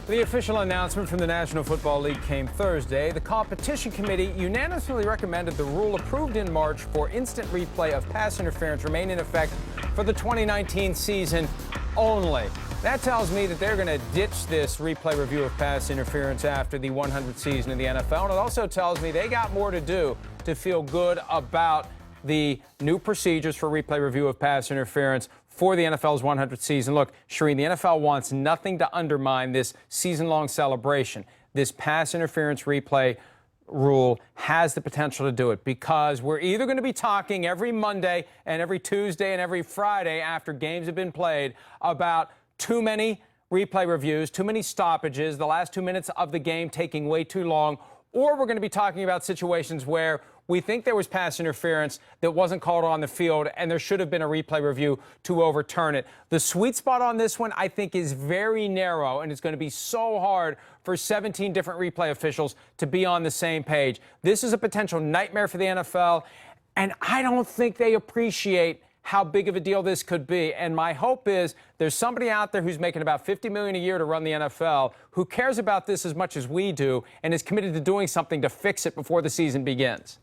The official announcement from the National Football League came Thursday. The competition committee unanimously recommended the rule approved in March for instant replay of pass interference remain in effect for the 2019 season only. That tells me that they're going to ditch this replay review of pass interference after the 100th season in the NFL. And it also tells me they got more to do to feel good about the new procedures for replay review of pass interference for the NFL's 100th season. Look, Shireen, the NFL wants nothing to undermine this season-long celebration. This pass interference replay rule has the potential to do it because we're either going to be talking every Monday and every Tuesday and every Friday after games have been played about too many replay reviews, too many stoppages, the last 2 minutes of the game taking way too long, or we're going to be talking about situations where we think there was pass interference that wasn't called on the field, and there should have been a replay review to overturn it. The sweet spot on this one, I think, is very narrow, and it's going to be so hard for 17 different replay officials to be on the same page. This is a potential nightmare for the NFL, and I don't think they appreciate how big of a deal this could be. And my hope is there's somebody out there who's making about $50 million a year to run the NFL who cares about this as much as we do and is committed to doing something to fix it before the season begins.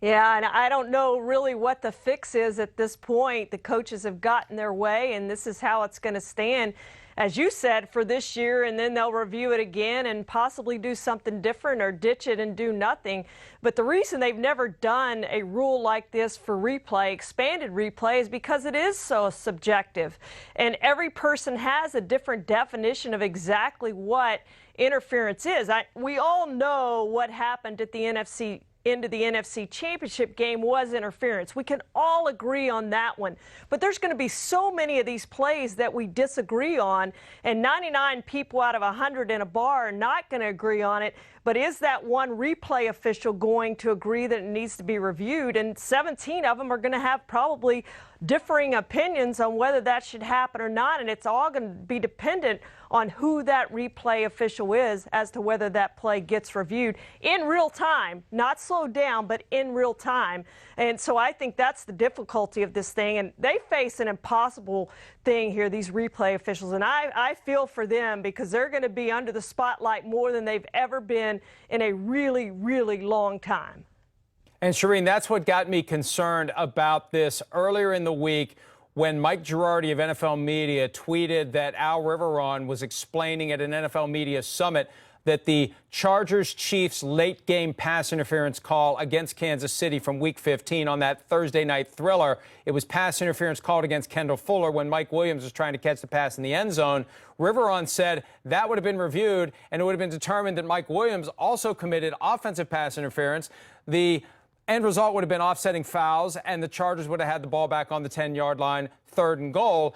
Yeah, and I don't know really what the fix is at this point. The coaches have gotten their way, and this is how it's going to stand, as you said, for this year, and then they'll review it again and possibly do something different or ditch it and do nothing. But the reason they've never done a rule like this for replay, expanded replay, is because it is so subjective. And every person has a different definition of exactly what interference is. We all know what happened at the into the NFC Championship game was interference. We can all agree on that one. But there's going to be so many of these plays that we disagree on, and 99 people out of 100 in a bar are not going to agree on it. But is that one replay official going to agree that it needs to be reviewed? And 17 of them are going to have probably differing opinions on whether that should happen or not, and it's all going to be dependent on who that replay official is as to whether that play gets reviewed in real time, not slowed down, but in real time. And so I think that's the difficulty of this thing, and they face an impossible thing here, these replay officials, and I feel for them because they're going to be under the spotlight more than they've ever been in a really, really long time. And Shireen, that's what got me concerned about this earlier in the week when Mike Girardi of NFL Media tweeted that Al Riveron was explaining at an NFL Media Summit that the Chargers-Chiefs late-game pass interference call against Kansas City from Week 15 on that Thursday night thriller, it was pass interference called against Kendall Fuller when Mike Williams was trying to catch the pass in the end zone. Riveron said that would have been reviewed, and it would have been determined that Mike Williams also committed offensive pass interference. The end result would have been offsetting fouls, and the Chargers would have had the ball back on the 10-yard line, 3rd and goal.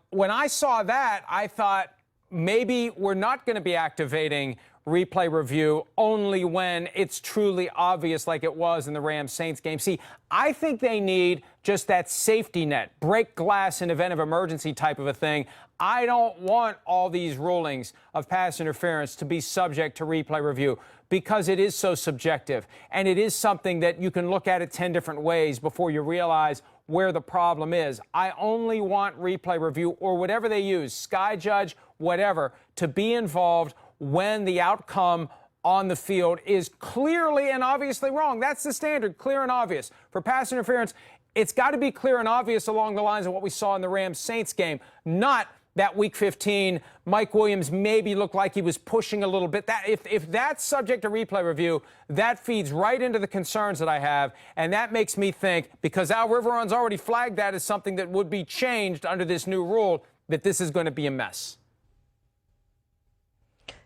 When I saw that, I thought maybe we're not going to be activating replay review only when it's truly obvious like it was in the Rams-Saints game. See, I think they need just that safety net, break glass in event of emergency type of a thing. I don't want all these rulings of pass interference to be subject to replay review because it is so subjective, and it is something that you can look at it 10 different ways before you realize where the problem is. I only want replay review or whatever they use, Sky Judge, whatever, to be involved when the outcome on the field is clearly and obviously wrong. That's the standard, clear and obvious. For pass interference, it's got to be clear and obvious along the lines of what we saw in the Rams-Saints game, not that Week 15, Mike Williams maybe looked like he was pushing a little bit. That if that's subject to replay review, that feeds right into the concerns that I have, and that makes me think, because Al Riveron's already flagged that as something that would be changed under this new rule, that this is going to be a mess.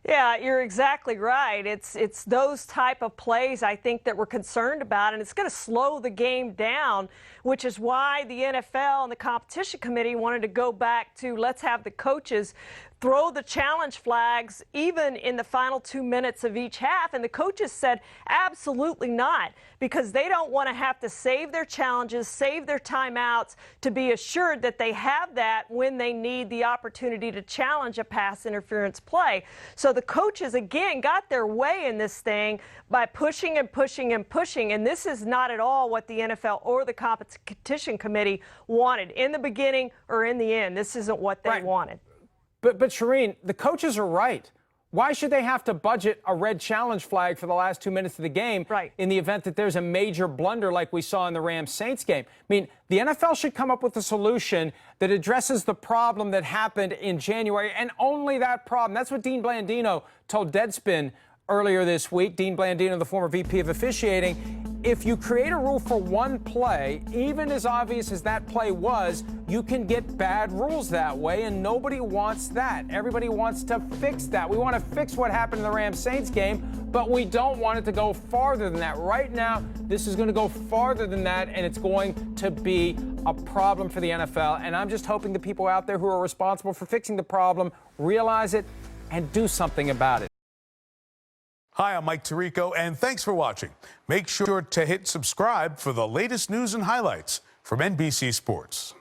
Yeah, you're exactly right. It's those type of plays I think that we're concerned about, and it's going to slow the game down, which is why the NFL and the competition committee wanted to go back to let's have the coaches throw the challenge flags even in the final 2 minutes of each half. And the coaches said absolutely not, because they don't want to have to save their challenges, save their timeouts to be assured that they have that when they need the opportunity to challenge a pass interference play. So the coaches, again, got their way in this thing by pushing and pushing and pushing. And this is not at all what the NFL or the competition committee wanted in the beginning or in the end. This isn't what they wanted. But Shireen, the coaches are right. Why should they have to budget a red challenge flag for the last 2 minutes of the game in the event that there's a major blunder like we saw in the Rams-Saints game? I mean, the NFL should come up with a solution that addresses the problem that happened in January, and only that problem. That's what Dean Blandino told Deadspin earlier this week. Dean Blandino, the former VP of officiating. If you create a rule for one play, even as obvious as that play was, you can get bad rules that way, and nobody wants that. Everybody wants to fix that. We want to fix what happened in the Rams-Saints game, but we don't want it to go farther than that. Right now, this is going to go farther than that, and it's going to be a problem for the NFL. And I'm just hoping the people out there who are responsible for fixing the problem realize it and do something about it. Hi, I'm Mike Tirico, and thanks for watching. Make sure to hit subscribe for the latest news and highlights from NBC Sports.